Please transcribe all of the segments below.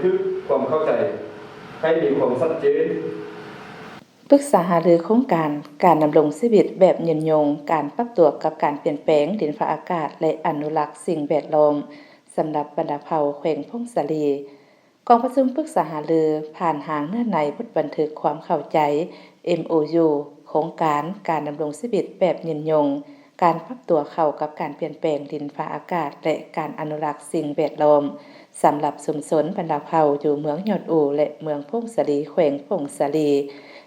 ทึกความเข้าใจให้มีความชัดเจนปรึกษาหารือโครงการดำรงชีวิตแบบยืนยงการปรับตัวกับการเปลี่ยนแปลงดินฟ้าอากาศและอนุรักษ์สิ่งแวดล้อมสำหรับบรรดาเผ่าแขวงพงศาลีกองประชุมปรึกษาหารือผ่านหางเนื้อในบทบันทึกความเข้าใจ MOU โครงการดำรงชีวิตแบบยืนยงการปรับตัวเข้ากับการเปลี่ยนแปลงดินฟ้าอากาศและการอนุรักษ์สิ่งแวดล้อมสำหรับชุมชนบรรดาเผ่าอยู่เมืองยอดอู่และเมืองพงศาลีแขวงพงศาลี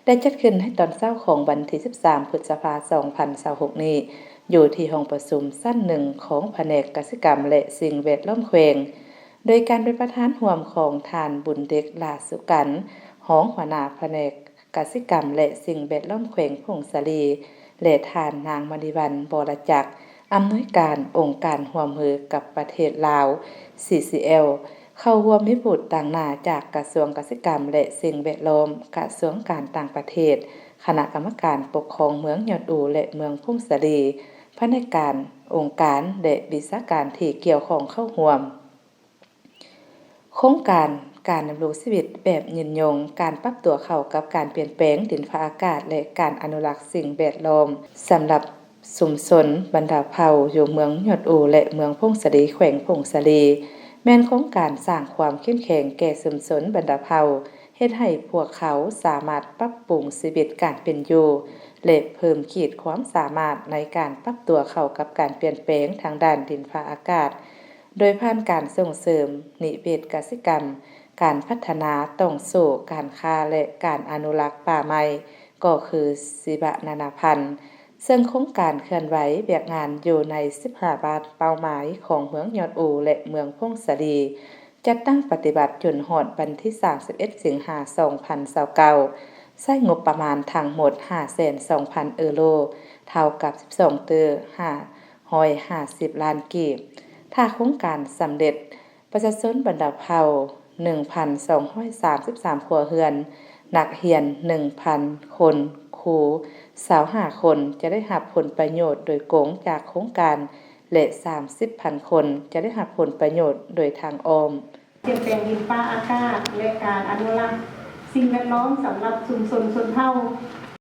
ได้จัดขึ้นให้ตอนเช้าของวันที่13พฤษภาคม2026นี้อยู่ที่ห้องประชุมสั้น1ของแผนกกสิกรรมและสิ่งแวดล้อมแขวงโดยการเป็นประธานร่วมของท่านบุญเด็กลาสุกันรองหัวหน้าแผนกกสิกรรมและสิ่งแวดล้อมแขวงพงศาลีและท่านนางมณีวรรณบรจักรอำนวยการองค์การร่วมมือกับประเทศลาว CCL เข้าร่วมมิบุตรต่างหน้าจากกระทรวงเกษตรกรรมและสิ่งแวดล้อมกระทรวงการต่างประเทศคณะกรรมการปกครองเมืองยอดอู่และเมืองพงศาลีพนักงานองค์การและวิชาการที่เกี่ยวข้องเข้าร่วมโครงการดำรงชีวิตแบบยืนยงการปรับตัวเข้ากับการเปลี่ยนแปลงดินฟ้าอากาศและการอนุรักษ์สิ่งแวดล้อมสำหรับชุมชนบรรดาเผ่าอยู่เมืองยอดอู่และเมืองพงศาลีแขวงพงศาลีแม่นโครงการสร้างความเข้มแข็งแก่ชุมชนบรรดาเผ่าเฮ็ดให้พวกเขาสามารถปรับปรุงชีวิตการเป็นอยู่และเพิ่มขีดความสามารถในการปรับตัวเข้ากับการเปลี่ยนแปลงทางด้านดินฟ้าอากาศโดยผ่านการส่งเสริมนิเวศกสิกรรมการพัฒนาต้องสู่การค้าและการอนุรักษ์ป่าไม้ก็คือชีวนานาพันธุ์ซึ่งโครงการเคลื่อนไหวเวียกงานอยู่ใน15บาทเป้าหมายของเมืองยอดอู่และเมืองพงศาลีจัดตั้งปฏิบัติจนฮอดวันที่31สิงหาคม2029ใช้งบประมาณทั้งหมด 520,000 ยูโรเท่ากับ12.550 ล้านกีบถ้าโครงการสำเร็จประชาชนบรรดาเผ่า 1,233 ครัวเรือนนักเรียน 1,000 คนครู25คนจะได้รับผลประโยชน์โดยตรงจากโครงการและ30,000 คนจะได้รับผลประโยชน์โดยทางอ้อมเปลี่ยนแปลงดินฟ้าอากาศและการอนุรักษ์สิ่งแวดล้อมสำหรับชุมชนชนเผ่า